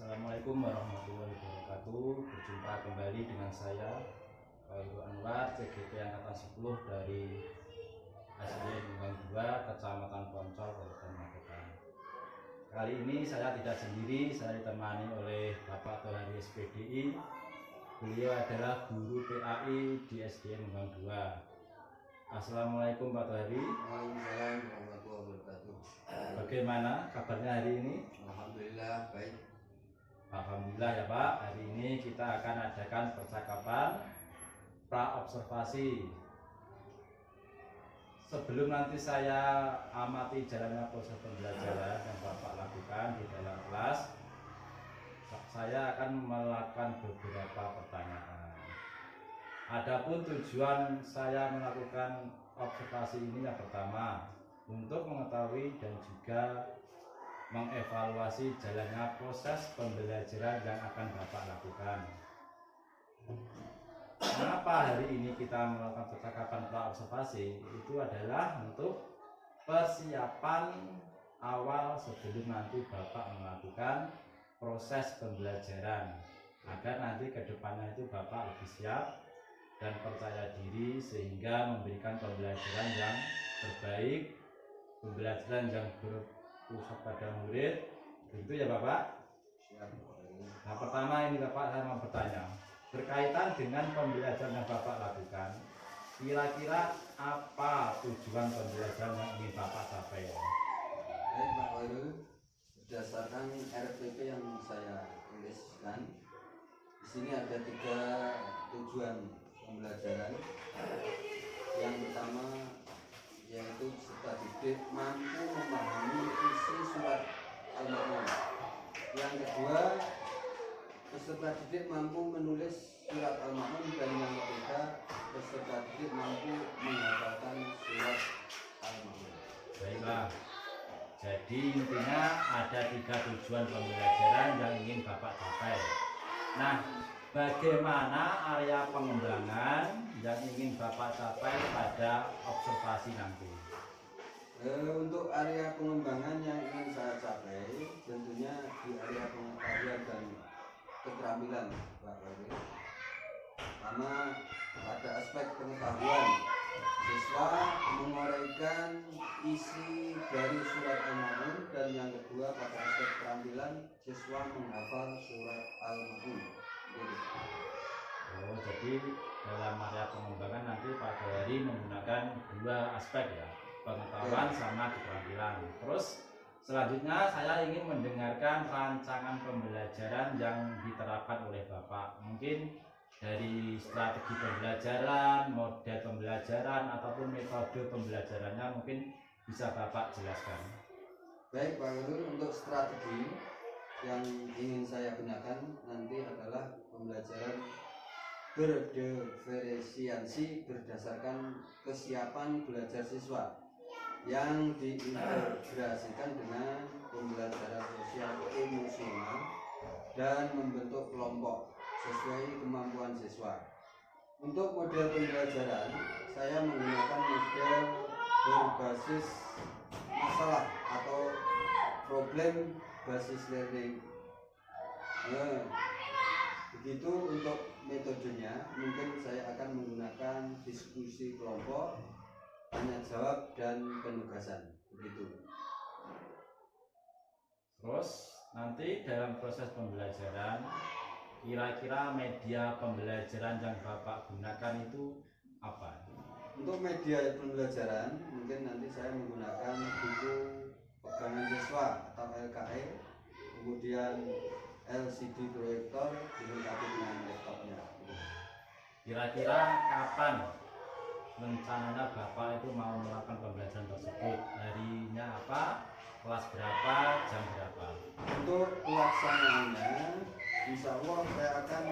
Assalamualaikum warahmatullahi wabarakatuh. Berjumpa kembali dengan saya Khairul Anwar, CGP Angkatan 10 dari SDN Lembang 2, Kecamatan Poncol, Kabupaten Magetan. Kali ini saya tidak sendiri, saya ditemani oleh Bapak Tohari SPDI. Beliau adalah guru PAI di SDN Lembang 2. Assalamualaikum Pak Tohari. Waalaikumsalam warahmatullahi wabarakatuh. Bagaimana kabarnya hari ini? Alhamdulillah baik. Alhamdulillah ya Pak, hari ini kita akan adakan percakapan pra-observasi. Sebelum nanti saya amati jalannya proses pembelajaran yang Bapak lakukan di dalam kelas, saya akan melakukan beberapa pertanyaan. Adapun tujuan saya melakukan observasi ini yang pertama, untuk mengetahui dan juga mengevaluasi jalannya proses pembelajaran yang akan Bapak lakukan. Kenapa hari ini kita melakukan percakapan pra-observasi? Itu adalah untuk persiapan awal sebelum nanti Bapak melakukan proses pembelajaran, agar nanti ke depannya itu Bapak lebih siap dan percaya diri sehingga memberikan pembelajaran yang terbaik, pembelajaran yang berpusat pada murid. Begitu ya Bapak? Siap. Nah, pertama ini Bapak, saya mau bertanya berkaitan dengan pembelajaran yang Bapak lakukan. Kira-kira apa tujuan pembelajaran yang ingin Bapak capai? Baik Pak Khairul, berdasarkan RPP yang saya tuliskan, di sini ada 3 tujuan pembelajaran. Yang pertama yaitu peserta didik mampu memahami isi surat Al-Ma'un. Yang kedua, peserta didik mampu menulis surat Al-Ma'un, dan yang ketiga, peserta didik mampu menghafalkan surat Al-Ma'un. Baiklah, jadi intinya ada 3 tujuan pembelajaran yang ingin Bapak capai. Nah, bagaimana area pengembangan yang ingin Bapak capai pada observasi nanti? Untuk area pengembangan yang ingin saya capai tentunya di area pengetahuan dan keterampilan Pak Khairul. Karena pada aspek pengetahuan, siswa menguraikan isi dari surat Al-Ma'un, dan yang kedua pada aspek keterampilan, siswa menghafal surat Al-Ma'un. Oh, jadi dalam area pengembangan nanti Pak Tohari menggunakan 2 aspek ya, pengetahuan sama keterampilan. Terus selanjutnya saya ingin mendengarkan rancangan pembelajaran yang diterapkan oleh Bapak. Mungkin dari strategi pembelajaran, model pembelajaran, ataupun metode pembelajarannya mungkin bisa Bapak jelaskan. Baik Pak Khairul, untuk strategi yang ingin saya gunakan nanti adalah pembelajaran berdiferensiasi berdasarkan kesiapan belajar siswa yang diintegrasikan dengan pembelajaran sosial emosional dan membentuk kelompok sesuai kemampuan siswa. Untuk model pembelajaran, saya menggunakan model berbasis masalah atau problem basis learning. Begitu untuk metodenya, mungkin saya akan menggunakan diskusi kelompok, tanya jawab, dan penugasan. Begitu. Terus nanti dalam proses pembelajaran, kira-kira media pembelajaran yang Bapak gunakan itu apa? Untuk media pembelajaran, mungkin nanti saya menggunakan buku pegangan siswa atau LKE, kemudian LCD proyektor dilengkapi dengan laptopnya. Kira-kira kapan rencananya Bapak itu mau melakukan pembelajaran tersebut? Harinya apa? Kelas berapa? Jam berapa? Untuk pelaksanaannya, insya Allah saya akan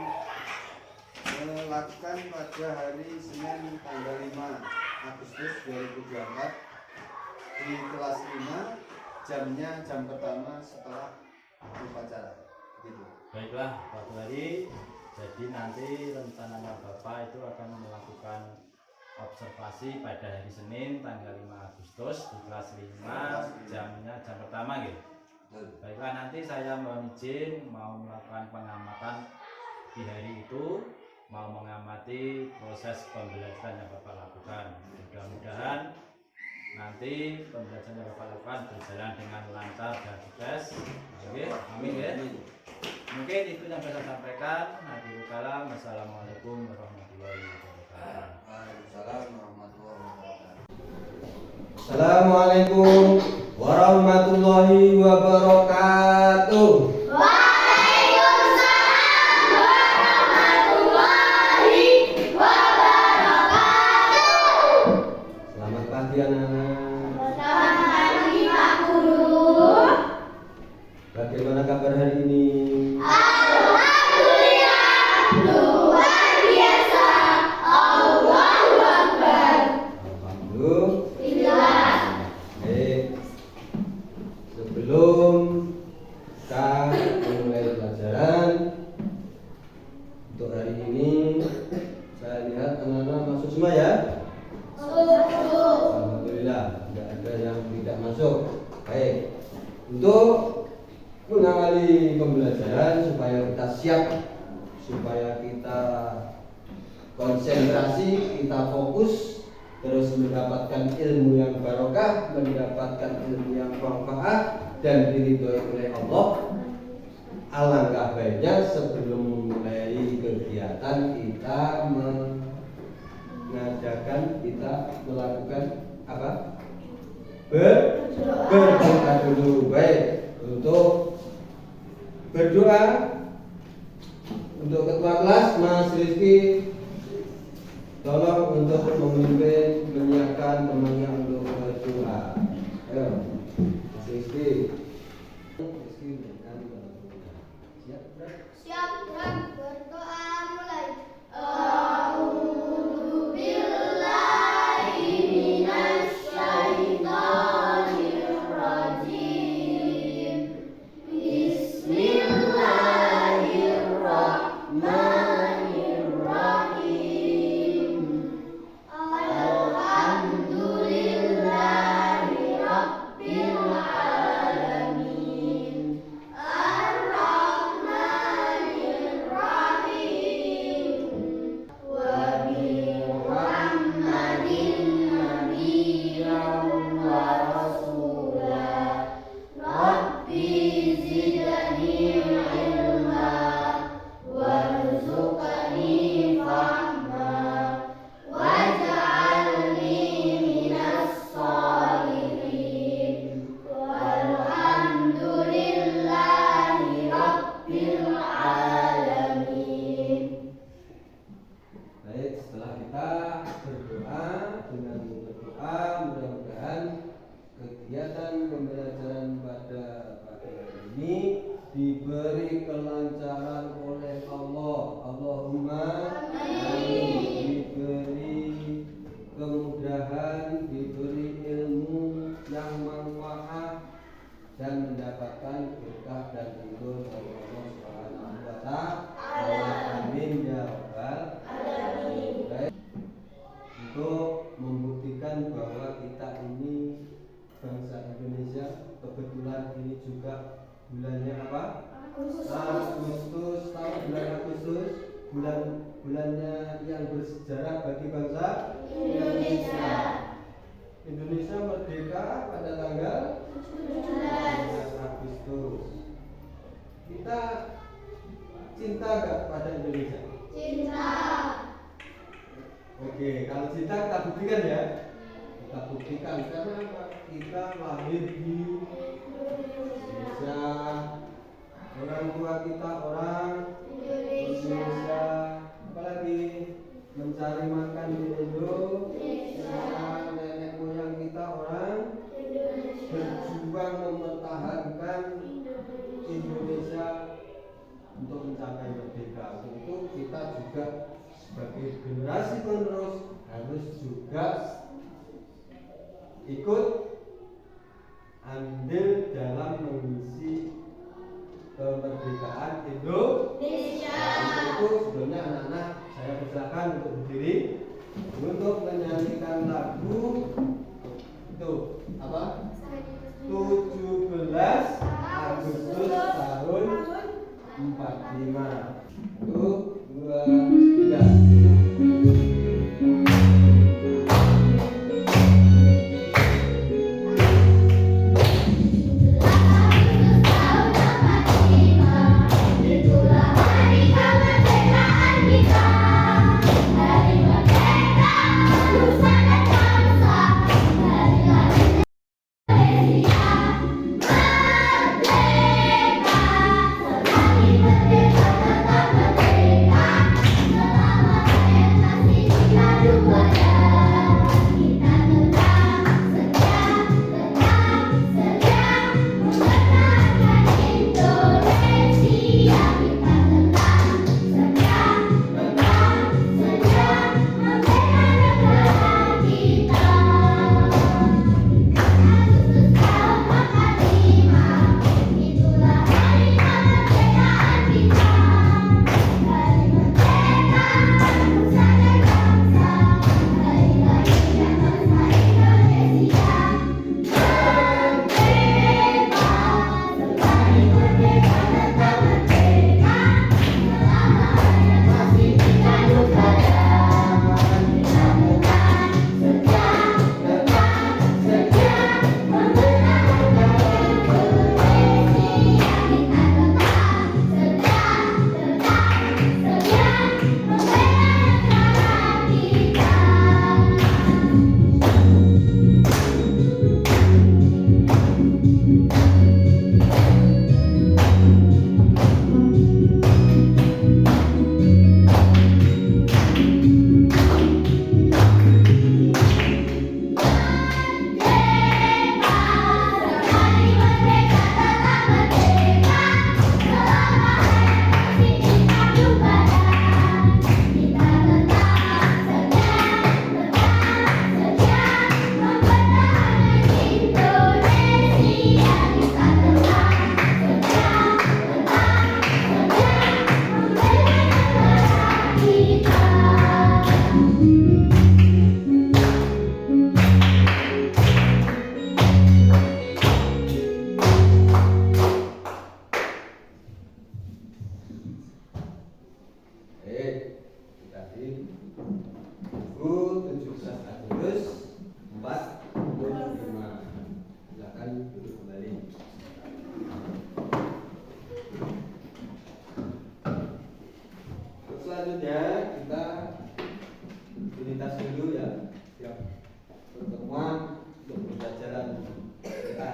melakukan pada hari Senin tanggal 5 Agustus 2024 di kelas 5, jamnya jam pertama setelah upacara. Gitu. Baiklah Pak Tohari, jadi nanti rencananya Bapak itu akan melakukan observasi pada hari Senin tanggal 5 Agustus di kelas 5, jamnya jam pertama gitu. Baiklah, nanti saya mohon izin mau melakukan pengamatan di hari itu, mau mengamati proses pembelajaran yang Bapak lakukan. Mudah-mudahan nanti pembelajaran yang Bapak lakukan berjalan dengan lancar dan sukses. Oke, amin ya. Mungkin itu yang bisa saya sampaikan. Nabi kalam. Wassalamualaikum warahmatullahi wabarakatuh. Waalaikumsalam warahmatullahi wabarakatuh. Assalamualaikum warahmatullahi wabarakatuh. Waalaikumsalam warahmatullahi wabarakatuh. Selamat pagi anak-anak. Selamat pagi Pak Guru. Bagaimana kabar hari ini? Alhamdulillah, luar biasa. Allahu Akbar. Alhamdulillah. Baik. Sebelum kita memulai pelajaran untuk hari ini, saya lihat anak-anak masuk semua ya. Alhamdulillah, tidak ada yang tidak masuk. Baik. Untuk mengawali pembelajaran supaya kita siap, supaya kita konsentrasi, kita fokus, terus mendapatkan ilmu yang barokah, mendapatkan ilmu yang manfaat dan diridhoi oleh Allah. Alangkah baiknya sebelum memulai kegiatan kita mengajarkan, kita melakukan apa? Berdoa dulu. Baik, untuk berdoa untuk ketua kelas Mas Rizky, tolong untuk memimpin, menyiapkan temannya untuk berdoa. Ayo, Mas Rizky. Siap, Siap, berdoa mulai. A'udzu billahi minasy syaithanir rajim. Bismillahirrahmanirrahim. Alhamdulillahi rabbil alamin. Ar-Rahmanir Rahim. Wa bi Muhammadin nabiyyan wa rasulah. Rabbi zidni ilma warzuqni fahma waj'alni minas sholihin. Walhamdulillahi rabbil alamin. Baik, setelah kita berdoa, dengan berdoa mudah-mudahan kegiatan pembelajaran pada pagi hari ini diberi kelancaran oleh Allah. Allahumma amin. Diberi kemudahan, diberi ilmu yang manfaat dan mendapatkan berkah dan ridho dari Allah Subhanahu wa ta'ala. Amin ya rabbal alamin. Baik. Untuk membuktikan bahwa kita ini bangsa Indonesia, kebetulan ini juga bulannya apa? Agustus. Tahu bulan Agustus? Bulannya yang bersejarah bagi bangsa Indonesia. Indonesia merdeka pada tanggal 17 Agustus. Kita cinta gak pada Indonesia? Cinta. Oke, kalau cinta kita buktikan ya. Kita buktikan karena apa? Kita lahir di Indonesia. Orang tua kita orang Indonesia. Apalagi mencari makan di Indonesia. Nenek moyang kita orang berjuang mempertahankan Indonesia untuk mencapai merdeka. Untuk itu kita juga sebagai generasi penerus harus juga ikut andil dalam mengisi kemerdekaan Indonesia. Untuk itu sebelumnya anak-anak saya persilakan untuk berdiri untuk menyanyikan lagu itu apa? 17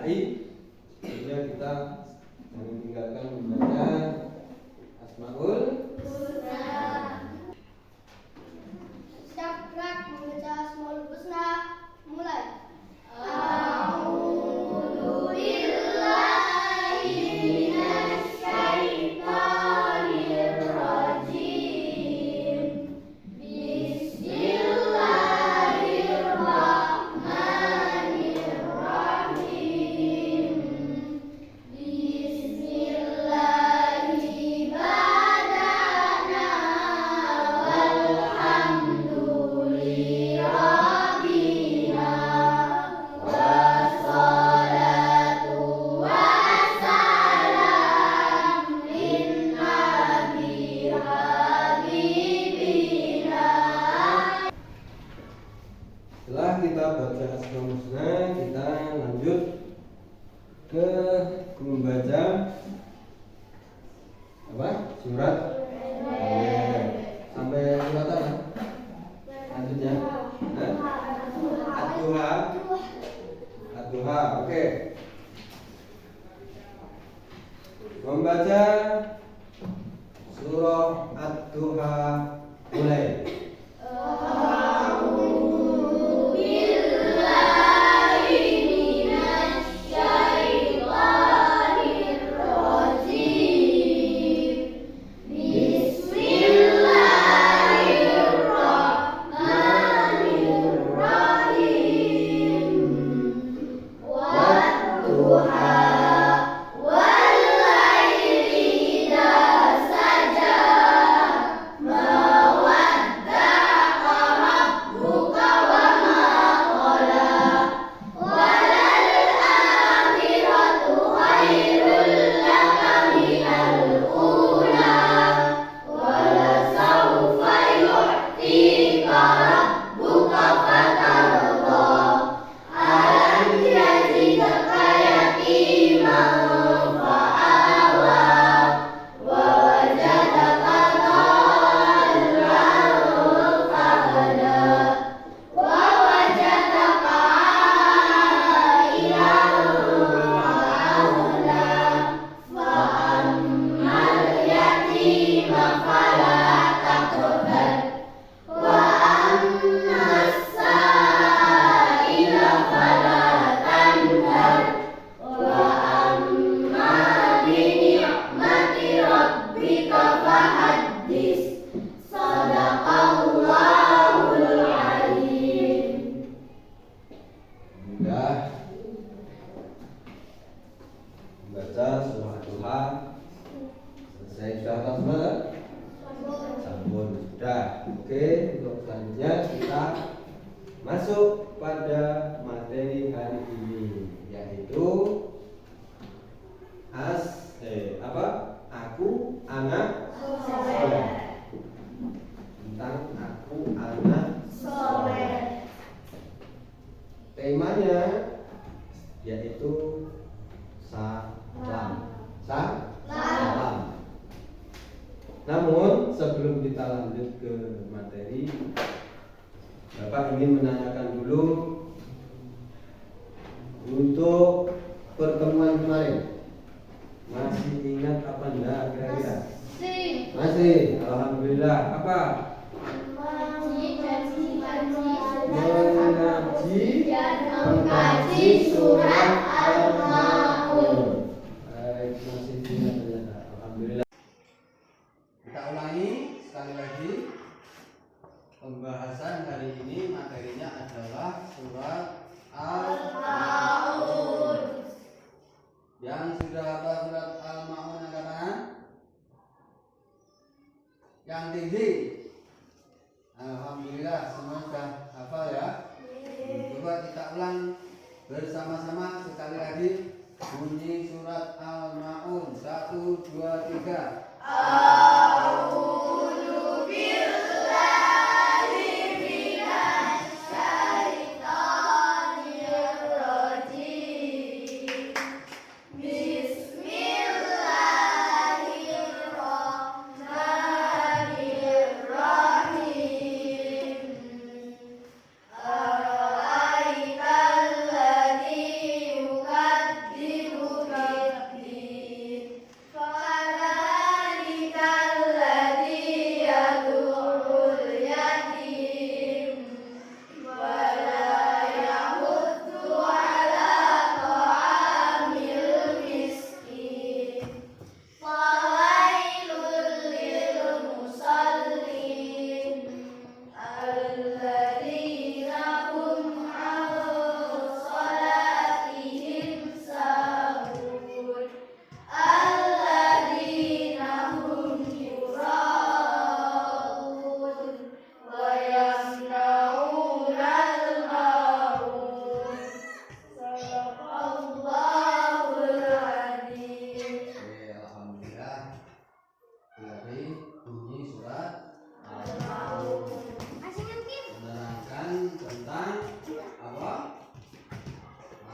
Al-Isya'i. Tentunya kita jangan tinggalkan membaca Asmaul. Siap gerak membaca Asmaul Husna. Mulai. Setelah kita baca Asmaul Husna, kita lanjut ke membaca apa? Surat sampai surat apa? Lanjutnya Ad-Duha. Ad-Duha, oke. Membaca surah Ad-Duha mulai. Baca surah Ad-Duha selesai, sudah hafal semua? Sampun sudah. Oke, untuk selanjutnya kita masuk pada materi hari ini, yaitu aku anak soleh. Tentang aku anak soleh. Temanya yaitu salam. Namun sebelum kita lanjut ke materi, Bapak ingin menanyakan dulu untuk pertemuan kemarin. Masih ingat apa enggak kira-kira? Masih. Alhamdulillah. Apa? Mengkaji surat Al-Maun. Baik, masih ingat ternyata. Alhamdulillah. Kita ulangi sekali lagi. Pembahasan hari ini materinya adalah surat Al-Maun. Yang sudah hafal surat Al-Maun angkat tangan. Yang tinggi. Alhamdulillah, semua sudah hafal ya. Coba kita ulang bersama-sama sekali lagi. Bunyi surat Al-Maun. 1, 2, 3. A'udzu billahi minasy syaithanir rajim. Bismillahirrahmanirrahim. Ara'aital ladzi yukadzib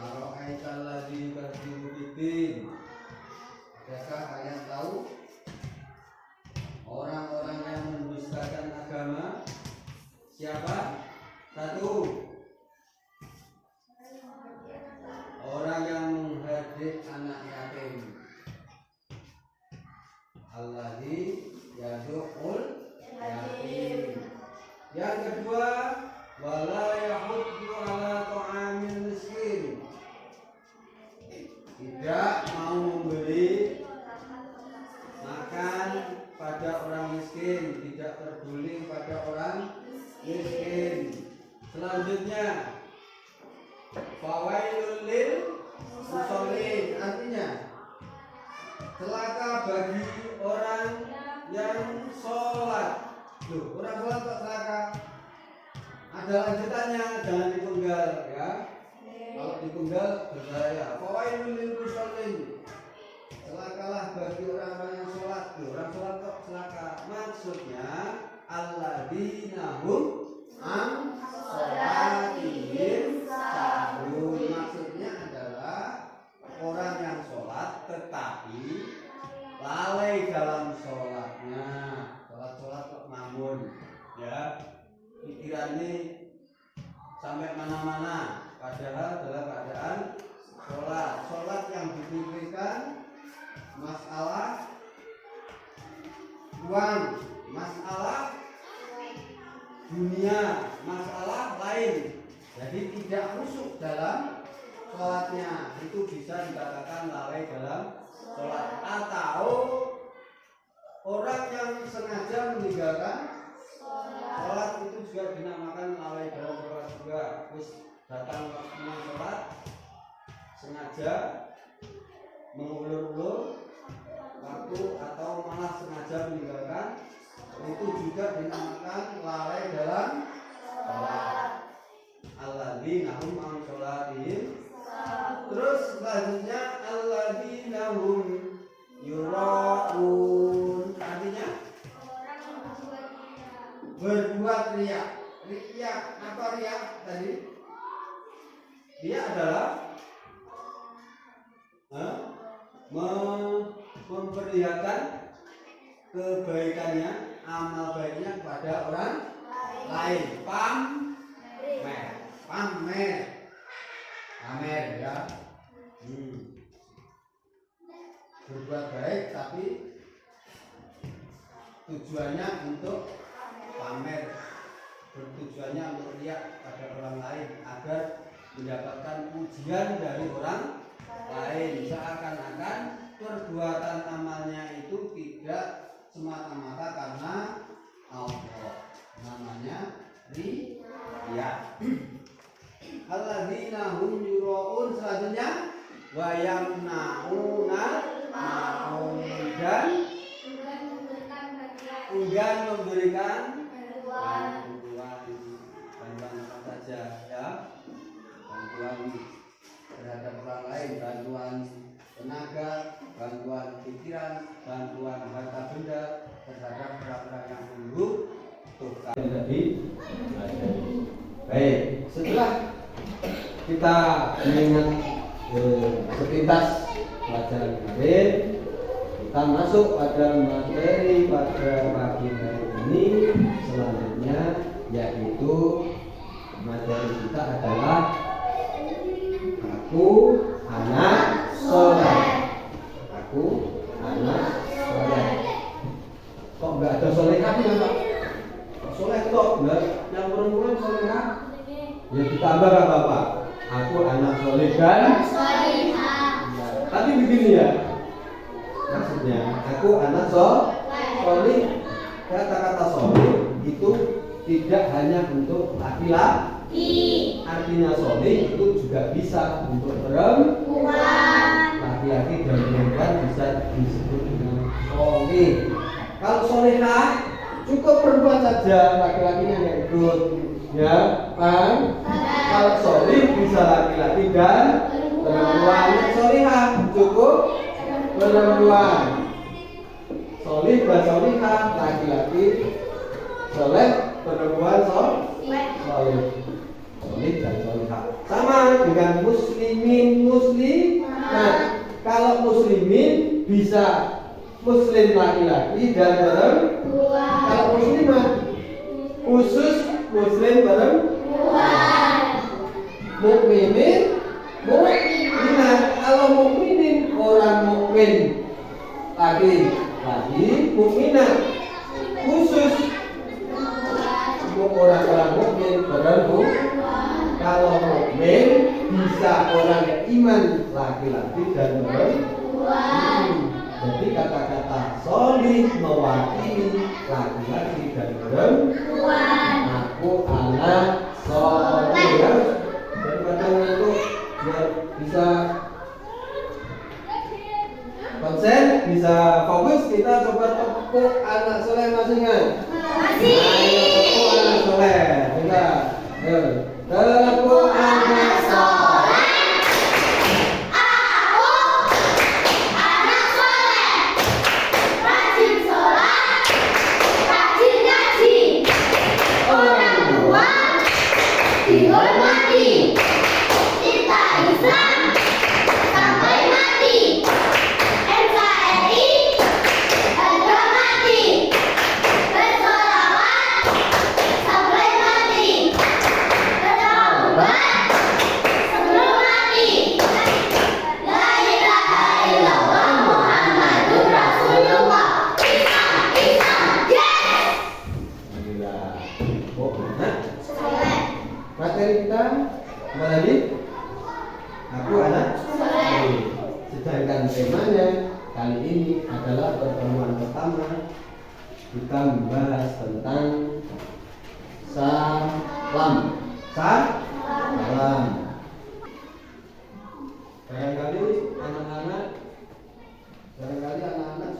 Ara'aital ladzi yukadzibu biddin. Adakah kalian tahu orang-orang yang mendustakan agama? Siapa? Satu, orang yang menghadik anak yatim. Alladzi yad'ul yatim. Yang kedua, wala yahuddu ala ta'amil miskin. Tidak mau memberi makan pada orang miskin, tidak peduli pada orang miskin. Selanjutnya, fawailul lil musallin, artinya celaka bagi orang yang sholat. Tuh, orang sholat kok celaka? Ada lanjutannya, jangan ditunggal ya. Kalau ditunggal berbahaya. Fawailul lil musallin, celakalah bagi orang-orang yang sholat. Tuh, orang sholat kok celaka? Maksudnya alladzina hum an sholatihim sahun. Maksudnya adalah orang yang sholat tetapi lalai dalam sholatnya. Sholat kok ngambun ya, pikiran ini sampai mana-mana, padahal dalam keadaan sholat yang dipikirkan masalah uang, masalah dunia, masalah lain. Jadi tidak khusyuk dalam sholatnya, itu bisa dikatakan lalai dalam sholat. Atau orang yang sengaja meninggalkan sholat itu juga dinamakan lalai dalam sholat juga. Terus datang waktunya sholat sengaja mengulur-ulur waktu atau malah sengaja meninggalkan, itu juga dinamakan lalai dalam sholat. Alladzina hum an sholatihim. Terus selanjutnya alladzina hum yura'un, artinya berbuat riya. Riya apa riya tadi? Riya adalah memperlihatkan kebaikannya, amal baiknya kepada orang lain. Pamer ya. Berbuat baik tapi tujuannya untuk pamer, bertujuannya untuk lihat pada orang lain agar mendapatkan pujian dari orang lain, seakan-akan perbuatan amalnya itu tidak semata-mata karena Allah. Namanya riya. Alladzina hum yura'un. Selanjutnya wa yamna'unal ma'un, dan enggan memberikan bantuan apa saja ya, bantuan terhadap orang lain, bantuan tenaga, bantuan pikiran, bantuan harta benda terhadap orang-orang yang membutuhkan. Jadi baik, setelah kita mengingat sepintas pelajaran kemarin, kita masuk pada materi pada pagi hari ini. Selanjutnya yaitu materi kita adalah aku anak soleh. Aku anak soleh. Kok nggak ada solehah Pak? Soleh kok nggak? Yang perempuan solehah? Ya ditambah apa Pak? Aku anak soleh dan solehah. Tapi begini ya, maksudnya aku anak soleh. Kata-kata soleh itu tidak hanya untuk laki-laki. Artinya soleh itu juga bisa untuk perempuan. Laki-laki dan perempuan bisa disebut dengan soleh. Kalau solehah cukup perempuan saja, laki-lakinya nggak ikut. Ya, kan? Kalau soleh bisa laki-laki dan perempuan. Solehah cukup perempuan. Soleh dan solehah, laki-laki soleh, perempuan soleh dan solehah. sama dengan muslimin, muslimat. Kalau muslimin bisa muslim laki-laki dan perempuan. Kalau muslimat khusus muslim perempuan. Mukminin, mukminat. Kalau mukminin orang mukmin laki-laki, mukminat khusus orang-orang mukmin perempuan. Kalau mukmin bisa orang iman laki-laki dan perempuan. Jadi kata-kata solih mewakili laki-laki dan perempuan. Aku anak solih ya. Daripada itu biar bisa konsen, bisa fokus, kita coba tepuk anak soleh masing-masing. Ayo tepuk anak soleh. Kita, ayo tepuk anak soleh. Dihormati, cinta Islam sampai mati. NKRI harga mati, bersolawat sampai mati, bertaubat sebelum mati. La ilaha illallah Muhammadur Rasulullah. Islam, Islam, yes. Alhamdulillah. Oh, nah. Soleh. Materi kita apa tadi? Aku anak soleh. Sedangkan temanya kali ini adalah pertemuan pertama kita membahas tentang salam. Salam. Barangkali anak-anak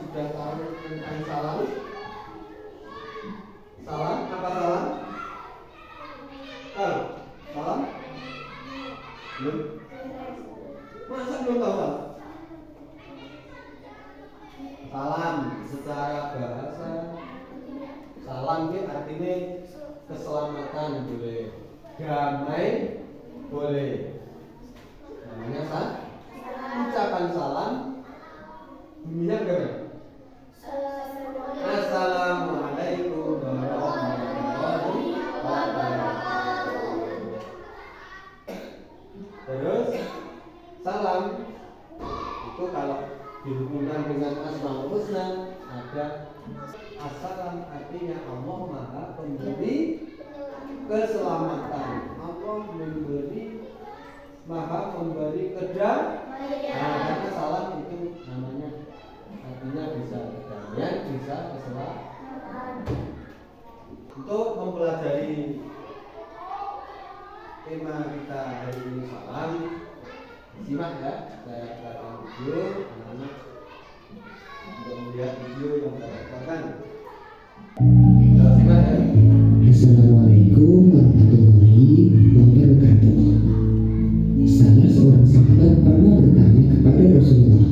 sudah tahu tentang salam. Salam apa salam? Tahu? Salam? Belum? Masa belum tahu salam? Salam secara bahasa, salam itu artinya keselamatan boleh, damai boleh. Namanya ucapan salam bunyinya bagaimana? Assalamualaikum warahmatullahi wabarakatuh. Terus salam itu kalau dihubungkan dengan Asmaul Husna ada assalam, artinya Allah Maha Pemberi keselamatan. Allah Maha Pemberi kedamaian. Karena salam itu namanya artinya bisa kedamaian, bisa keselamatan. Untuk mempelajari tema kita hari ini salam, simak ya, saya akan video anak-anak untuk melihat video yang saya lakukan. Simak ya. Assalamualaikum warahmatullahi wabarakatuh. Salah seorang sahabat pernah bertanya kepada Rasulullah,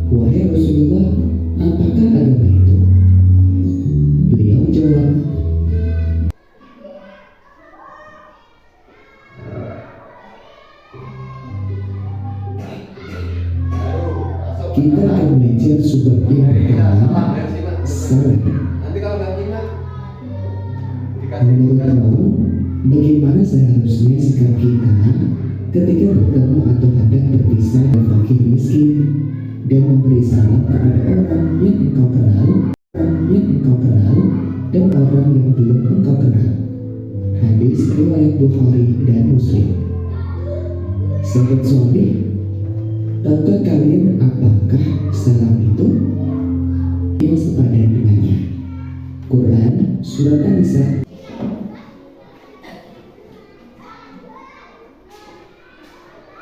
"Wahai Rasulullah, apakah agama itu?" Beliau jawab, kita akan belajar sumber yang pertama, salam. Nanti kalau nggak ingat Menurut kamu, bagaimana seharusnya sikap kita ketika bertemu atau hendak berpisah dengan fakir miskin dan memberi salam kepada orang yang engkau kenal, dan orang yang belum engkau kenal? Hadis riwayat Bukhari dan Muslim. Sahabat soleh, tahukah kalian apakah salam itu? Yang sepadan dengannya. Quran Surat An-Nisa.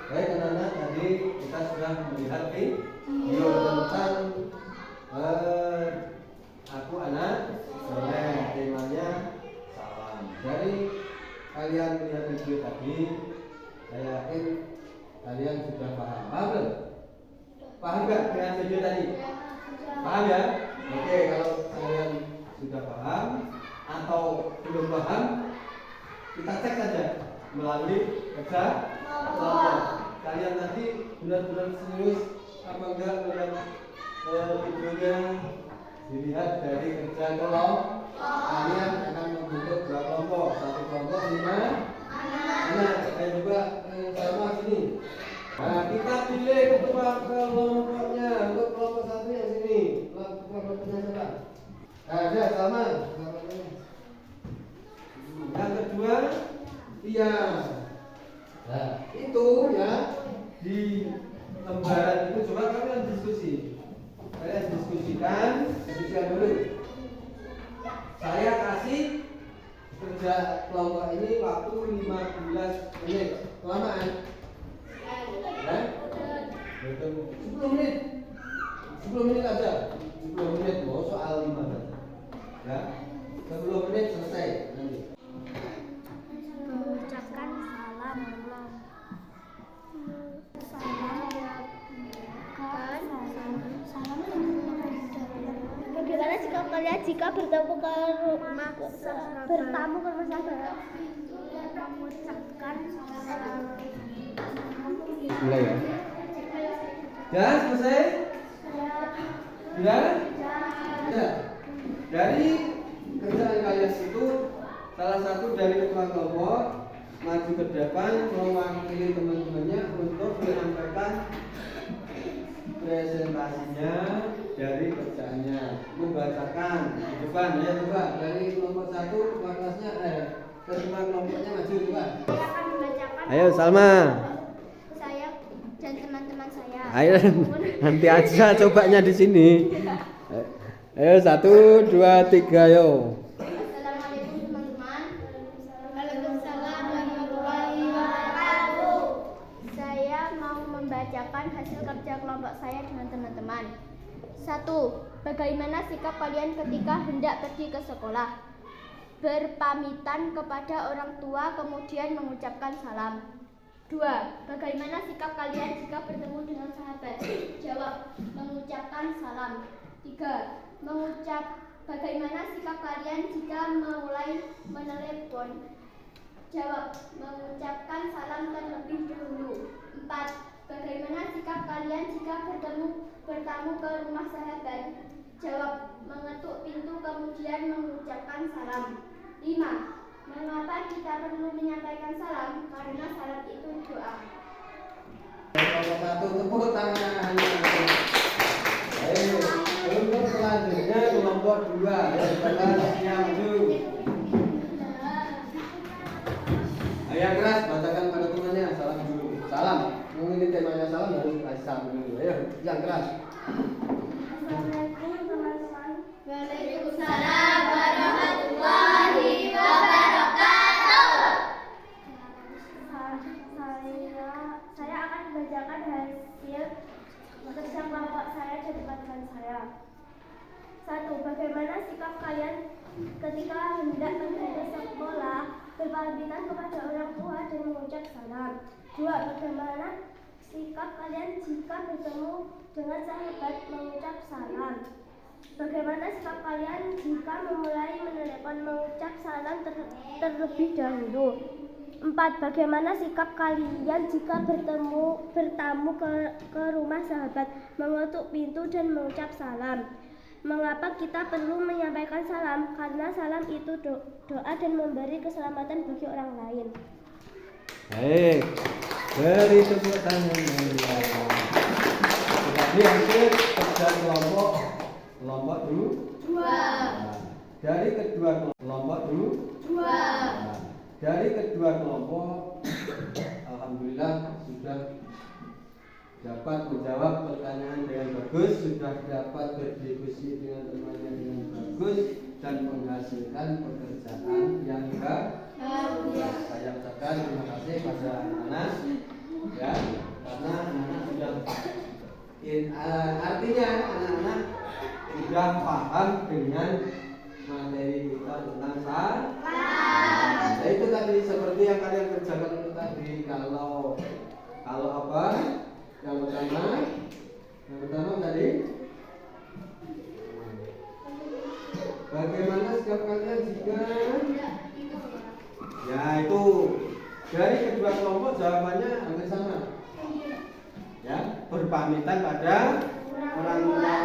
Baik anak-anak, tadi kita sudah melihat video tentang aku anak soleh, temanya salam. Dari kalian melihat video tadi, saya yakin kalian sudah paham. Paham belum? Paham nggak dengan video tadi? Paham ya? Oke, kalau kalian sudah paham atau belum paham, kita cek saja melalui kerja kelompok. Kalian tadi benar-benar serius apa enggak melihat videonya? Dilihat dari kerja kelompok. Kalian akan membentuk 2 kelompok. Satu kelompok 5 anak. Saya juga sama sini. Nah, kita pilih ketua kelompoknya. Untuk kelompok 1 yang sini. Kelompoknya siapa? Ada sama. Yang kedua, iya. Nah, itu ya di lembaran itu coba kalian diskusi. Kalian diskusikan dulu. Saya kasih kerja kelompok ini waktu 15 menit. Kelamaan? Ya? 10 menit. 10 menit aja. 10 menit loh, soal 5 aja. Ya. 10 menit selesai nanti. Mengucapkan salam. Bagaimana sikap kalian jika bertemu ke rumah bertamu ke rumah sahabat? Mengucapkan salam. Mulai ya. Ya, selesai? Sudah? Ya. Dari kerjaan kalian itu salah satu dari ketua kelompok maju ke depan mewakili teman-temannya untuk menyampaikan presentasinya dari kerjaannya, membacakan di depan ya. Coba dari kelompok 1 ketua kelasnya ketua kelompoknya maju coba. Saya akan membacakan. Ayo Salma. Saya dan teman-teman saya. Ayo nanti aja cobanya di sini. Ayo 1, 2, 3 yo. Assalamualaikum teman-teman. Waalaikumsalam warahmatullahi wabarakatuh. Saya mau membacakan hasil kerja kelompok saya dengan teman-teman. 1. Bagaimana sikap kalian ketika hendak pergi ke sekolah? Berpamitan kepada orang tua kemudian mengucapkan salam. 2. Bagaimana sikap kalian jika bertemu dengan sahabat? Jawab, mengucapkan salam. 3. Bagaimana sikap kalian jika memulai menelepon? Jawab, mengucapkan salam terlebih dahulu. 4. Bagaimana sikap kalian jika bertamu ke rumah sahabat? Jawab, mengetuk pintu kemudian mengucapkan salam. 5. Mengapa kita perlu menyampaikan salam? Karena salam itu doa. Kelompok 1 tepuk tangan. Ayo, untuk selanjutnya kelompok 2 yang maju. Ayo yang keras bacakan pada temannya salam dulu. Salam. Ini temanya salam harus kasih salam dulu. Ayo, yang keras. Assalamualaikum teman-teman. Waalaikumsalam warahmatullahi wabarakatuh. Saya akan membacakan hasil kerja kelompok saya dan teman-teman saya. 1. Bagaimana sikap kalian ketika hendak pergi ke sekolah? Berpamitan kepada orang tua dan mengucap salam. 2. Bagaimana sikap kalian jika bertemu dengan sahabat? Mengucap salam. Bagaimana sikap kalian jika memulai menelepon? Mengucap salam terlebih dahulu. 4. Bagaimana sikap kalian jika bertamu ke rumah sahabat? Mengetuk pintu dan mengucap salam. Mengapa kita perlu menyampaikan salam? Karena salam itu doa dan memberi keselamatan bagi orang lain. Baik, beri tepuk tangan. Tadi hasil kerja kelompok 2. Dari kedua kelompok 2. Dari kedua kelompok, alhamdulillah sudah dapat menjawab pertanyaan dengan bagus, sudah dapat berdiskusi dengan temannya dengan bagus dan menghasilkan pekerjaan yang bagus. Saya ucapkan terima kasih pada anak-anak ya, karena anak-anak sudah artinya anak-anak sudah paham dengan materi kita tentang salam. Nah, itu tadi seperti yang kalian kerjakan itu tadi. Kalau apa? Yang pertama tadi bagaimana sikap kalian jika ya itu berpamitan pada orang tua,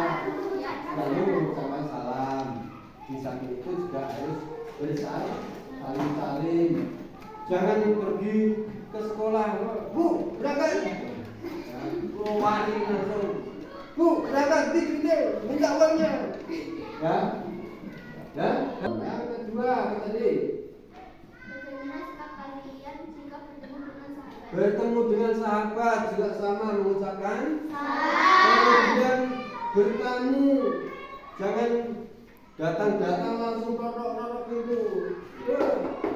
lalu mengucapkan salam. Di samping itu juga harus saling-saling. Jangan pergi ke sekolah, Bu, berangkat. Wani langsung, Bu, berangkat di minta uangnya. Ya. Dan yang kedua apa tadi? Bagaimana sikap kalian jika bertemu dengan sahabat? Bertemu dengan sahabat juga sama mengucapkan Salam. kemudian bertamu, jangan datang langsung rorok pintu.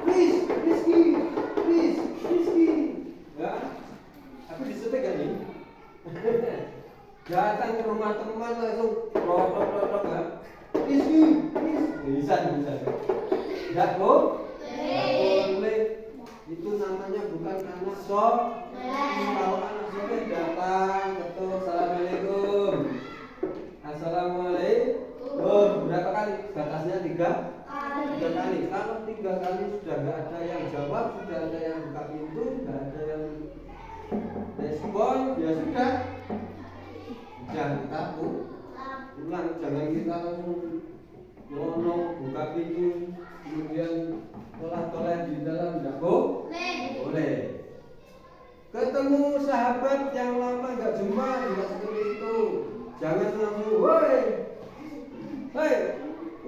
Please, Rizky. Ya, aku disetek kan nih. Datang ke rumah teman langsung rorok ya. Rizky, bisa. Enggak boleh. Itu namanya bukan anak sok. Kalau anak soleh datang, betul. Assalamualaikum. Berapa kali? Batasnya 3 kali. Kalau 3 kali sudah nggak ada yang jawab, sudah ada yang buka pintu, nggak ada yang respon, ya sudah. Jangan kita ulang, jangan kita langsung nyolong buka pintu, kemudian toleh di dalam, nggak boleh. Ketemu sahabat yang lama nggak jumpa juga seperti itu. Jangan langsung, woi,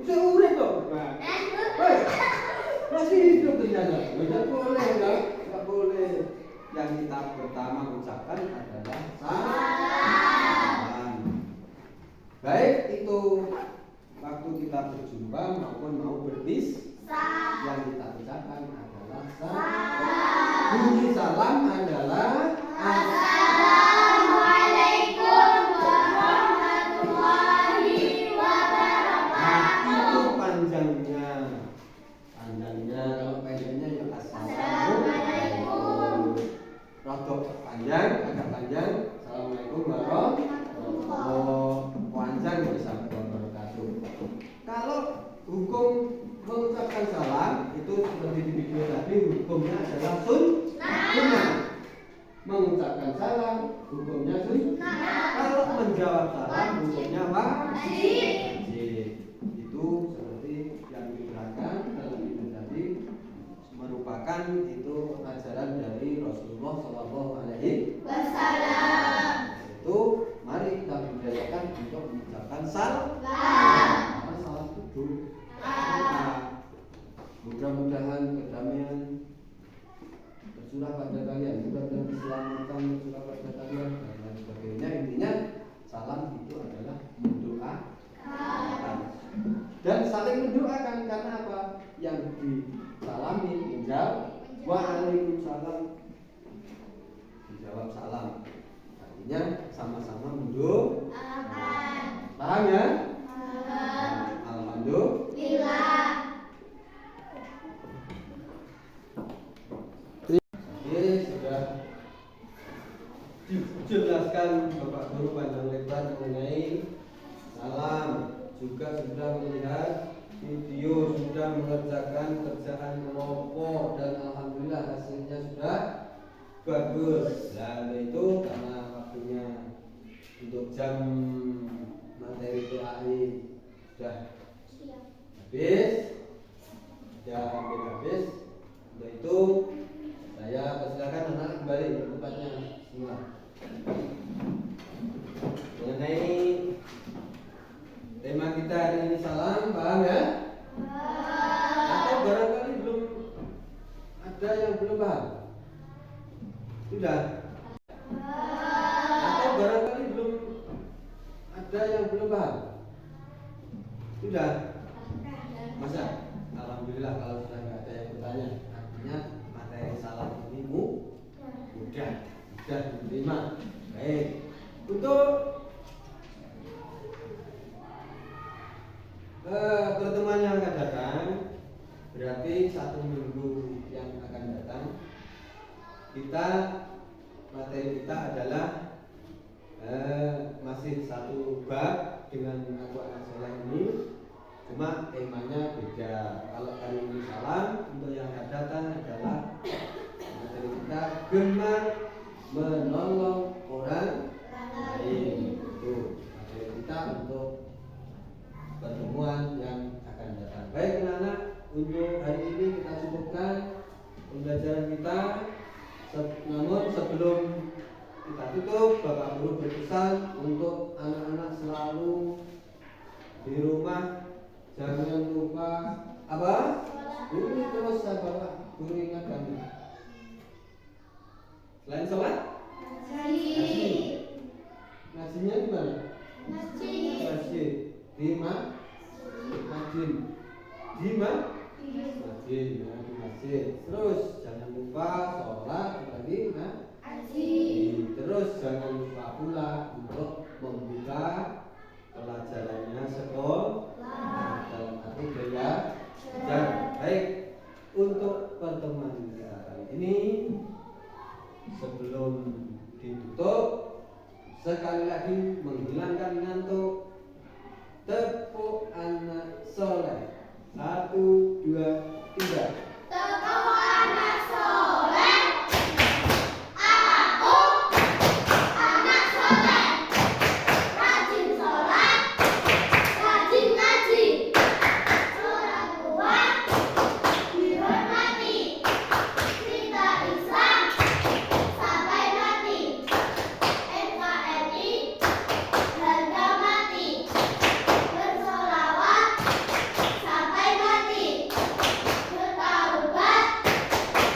udah urip dong, woi, masih hidup ternyata, nggak boleh. Yang kita pertama ucapkan adalah salam. Baik itu waktu kita berjumpa maupun mau berpisah, yang kita ucapkan adalah salam. Bunyi salam adalah Assalamualaikum warahmatullahi wabarakatuh. itu panjangnya. Kalau pendeknya ya assalamualaikum. Rodok agak panjang. Assalamualaikum warahmatullahi wabarakatuh. Kalau hukum mengucapkan salam itu seperti di video tadi, hukumnya adalah sunnah. Mengucapkan salam hukumnya sunnah. Kalau menjawab salam hukumnya wajib. Itu seperti yang diterangkan dalam video tadi, merupakan itu ajaran dari Rasulullah SAW. Itu mari kita budayakan untuk mengucapkan salam. Karena salam itu mudah-mudahan kedamaian tercurah pada kalian, mudah-mudahan keselamatan tercurah pada kalian dan lain sebagainya. Intinya salam itu adalah mendoakan dan saling mendoakan. Karena apa? Yang disalami menjawab waalaikumsalam, menjawab salam, artinya sama-sama mendoakan. Paham ya? Alhamdulillah. Oke, sudah dijelaskan Bapak Guru panjang lebar mengenai salam, juga sudah melihat video, sudah mengerjakan kerjaan kelompok, dan alhamdulillah hasilnya sudah bagus. Dan itu karena waktunya untuk jam materi PAI sudah habis, untuk itu saya persilakan anak kembali ke tempatnya semua. Mengenai tema kita hari ini salam, paham ya? Atau barangkali belum ada yang belum paham? Sudah? Atau barangkali belum ada yang belum paham? Sudah? Masa? Alhamdulillah kalau sudah nggak ada yang bertanya. Artinya materi salam ini mudah diterima. Baik. Untuk pertemuan yang akan datang, berarti 1 minggu yang akan datang, materi kita adalah masih 1 bab dengan aku anak soleh ini, cuma temanya beda. Kalau kali ini salam, untuk yang akan datang adalah materi kita gemar menolong orang kita tutup. Bapak Guru berpesan untuk anak-anak selalu di rumah jangan lupa apa? Ini terus saya Bapak Guru ingatkan. Selain sholat, ngajinya di mana? Masjid. Di mana? Masjid. Di mana? Masjid. Ya, di masjid. Terus jangan lupa sholat lagi, terus jangan lupa pula untuk membuka pelajarannya sekolah dalam arti belajar. Baik, untuk pertemuan kita kali ini sebelum ditutup sekali lagi menghilangkan ngantuk, tepuk anak soleh. 1, 2, 3. Tepuk anak soleh. Aku anak soleh. Rajin sholat, rajin ngaji. Orang tua dihormati. Kita Islam sampai mati. NKRI harga mati. Bersolawat sampai mati. Bertaubat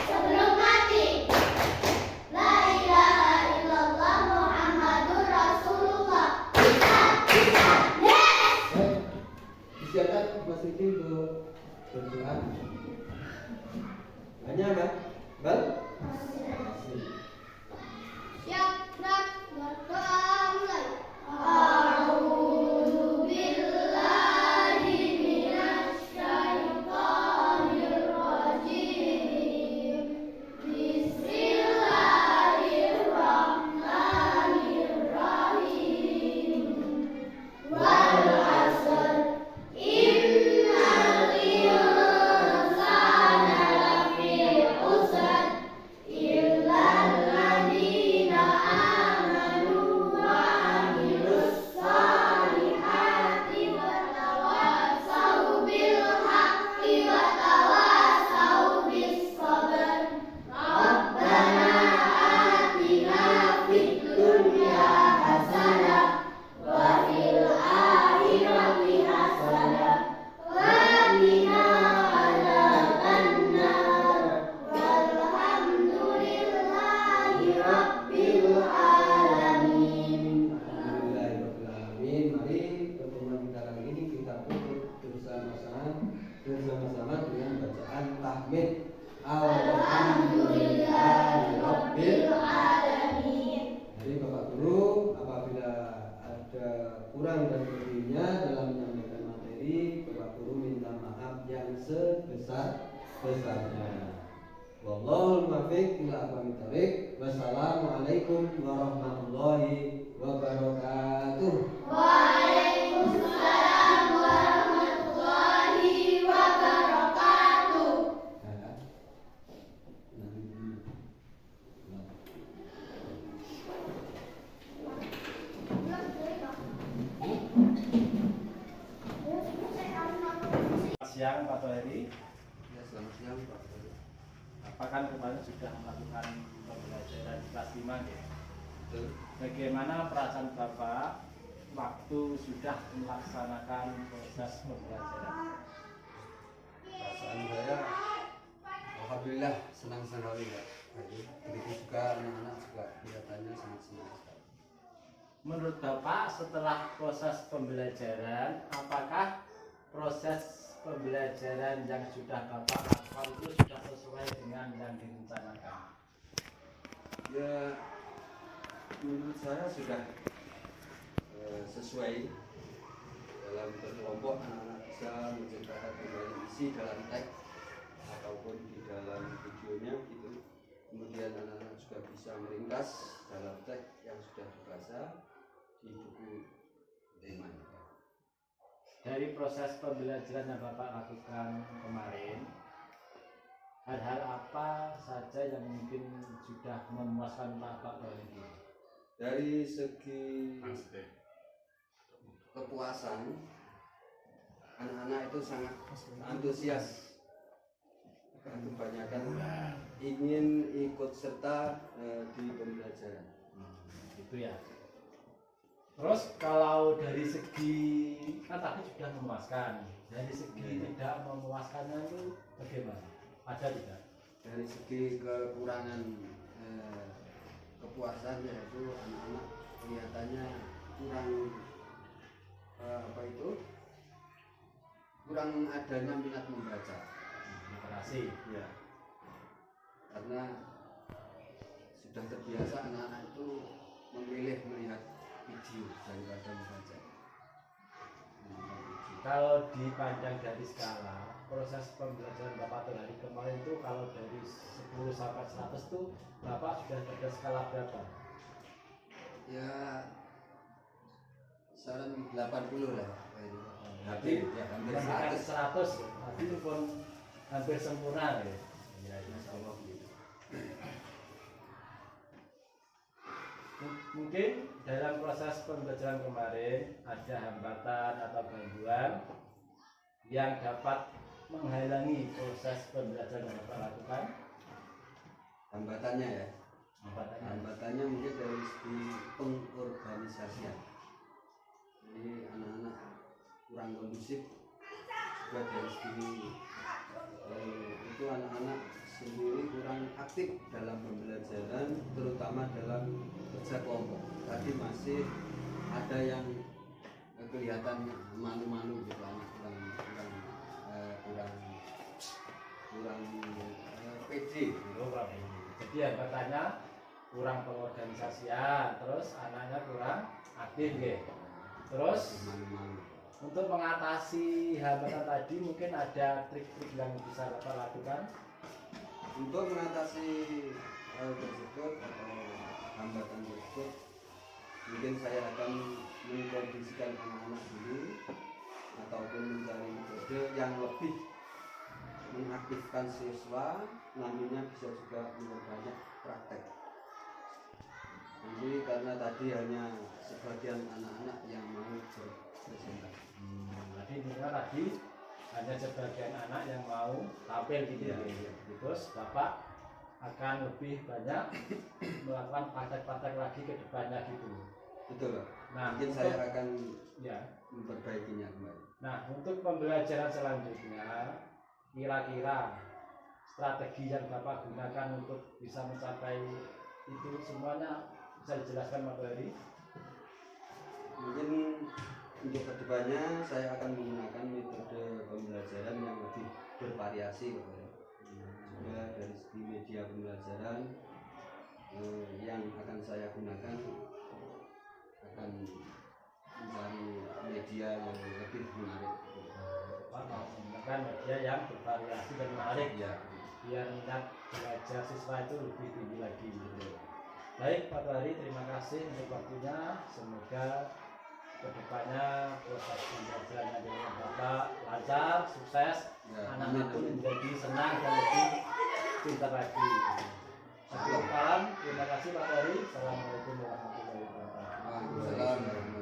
sebelum mati. La ilaha illallah Muhammadur Rasulullah. Yes. Disiapkan Mas Riki untuk berdoa. Hanya apa? Bal? Siap, gerak, berdoa mulai. A'udzu billahi minasy syaithanir rajim. Bismillahirrahmanirrahim. Wal 'asr innal insana lafi khusr illa alladziina amanu wa 'amilus shalihati wa tawassaw bil haqqi wa tawassaw bis sabr. Rabbana atina fid dunya hasanah wa fil akhirati hasanah wa qina adzabannar. Walhamdulillahi rabbil alamin. Alhamdulillahirrahmanirrahim. Mari pertemuan kita kali ini kita tutup bersama-sama dengan bacaan tahmid. Alhamdulillahi rabbil alamin. Jadi Bapak Guru, apabila ada kurang dan lebihnya dalam menyampaikan materi, Bapak Guru minta maaf yang sebesar-besarnya. Wallahul muwaffiq ila aqwamit thoriq. Wassalamualaikum warahmatullahi wabarakatuh. Waalaikumsalam warahmatullahi wabarakatuh. Selamat siang Pak Toheri. Ya, selamat siang Pak. Apakah kemarin sudah melakukan pembelajaran di kelas 5 ya? Betul. Bagaimana perasaan Bapak waktu sudah melaksanakan proses pembelajaran? Perasaan saya alhamdulillah senang sekali ya. Begitu juga anak-anak juga kelihatannya sangat senang sekali. Menurut Bapak setelah proses pembelajaran, apakah proses pembelajaran yang sudah Bapak lakukan itu sudah sesuai dengan yang direncanakan? Ya, menurut saya sudah sesuai. Dalam berkelompok anak-anak bisa menceritakan kembali isi dalam teks ataupun di dalam videonya gitu. Kemudian anak-anak juga bisa meringkas dalam teks yang sudah dibaca di buku teman. Dari proses pembelajaran yang Bapak lakukan kemarin, hal-hal apa saja yang mungkin sudah memuaskan Bapak ini? Dari segi kepuasan, anak-anak itu sangat antusias. Kebanyakan ingin ikut serta di pembelajaran. Gitu ya. Terus kalau dari segi kan tadi sudah memuaskan, dari segi tidak memuaskannya itu bagaimana? Ada tidak? Dari segi kekurangan kepuasan yaitu anak-anak kelihatannya kurang kurang adanya minat membaca. Literasi. Ya. Karena sudah terbiasa anak-anak itu memilih melihat video daripada membaca. Kalau dipandang dari skala proses pembelajaran Bapak hari kemarin itu kalau dari 10 sampai 100 itu Bapak sudah pada skala berapa? Ya saran 80 lah. Berarti ya, hampir mendekati 100. 100 ya. Berarti itu pun hampir sempurna ya. Ya, insya Allah gitu. Mungkin dalam proses pembelajaran kemarin ada hambatan atau gangguan yang dapat menghalangi proses pembelajaran yang Bapak lakukan. Hambatannya ya. Hambatannya. Hambatannya mungkin dari segi pengorganisasian. Jadi anak-anak kurang kondusif juga dari segi itu anak-anak sendiri kurang aktif dalam pembelajaran, terutama dalam kerja kelompok. Tadi masih ada yang kelihatan malu-malu gitu, anak kurang pede. Jadi hambatannya kurang pengorganisasian, terus anaknya kurang aktif gitu. Terus Malu-malu. untuk mengatasi hambatan tadi mungkin ada trik-trik yang bisa Bapak lakukan. Untuk mengatasi hal tersebut atau hambatan tersebut, mungkin saya akan mengkondisikan anak-anak dulu ataupun mencari metode yang lebih mengaktifkan siswa, namanya bisa juga memperbanyak praktek. Jadi karena tadi hanya sebagian anak-anak yang mau berpresentasi. Jadi intinya tadi hanya sebagian anak yang mau tampil gitu ya. Terus Bapak akan lebih banyak melakukan praktek-praktek lagi ke depannya gitu. Betul. Nah, mungkin untuk, saya akan ya. memperbaikinya kembali. Nah, untuk pembelajaran selanjutnya kira-kira strategi yang Bapak gunakan untuk bisa mencapai itu semuanya bisa dijelaskan Pak Hari? Mungkin untuk kedepannya saya akan menggunakan metode pembelajaran yang lebih bervariasi, juga dari segi media pembelajaran yang akan saya gunakan akan mencari media yang lebih menarik. Menggunakan media yang bervariasi dan menarik Ya. biar minat belajar siswa itu lebih tinggi lagi gitu. Baik Pak Hari, terima kasih untuk waktunya. Semoga kedepannya proses pembelajaran dengan Bapak lancar, sukses, Ya, anak-anak pun amin. menjadi senang dan lebih pintar lagi. Selamat malam, terima kasih Pak Hari. Assalamualaikum warahmatullahi wabarakatuh. Waalaikumsalam.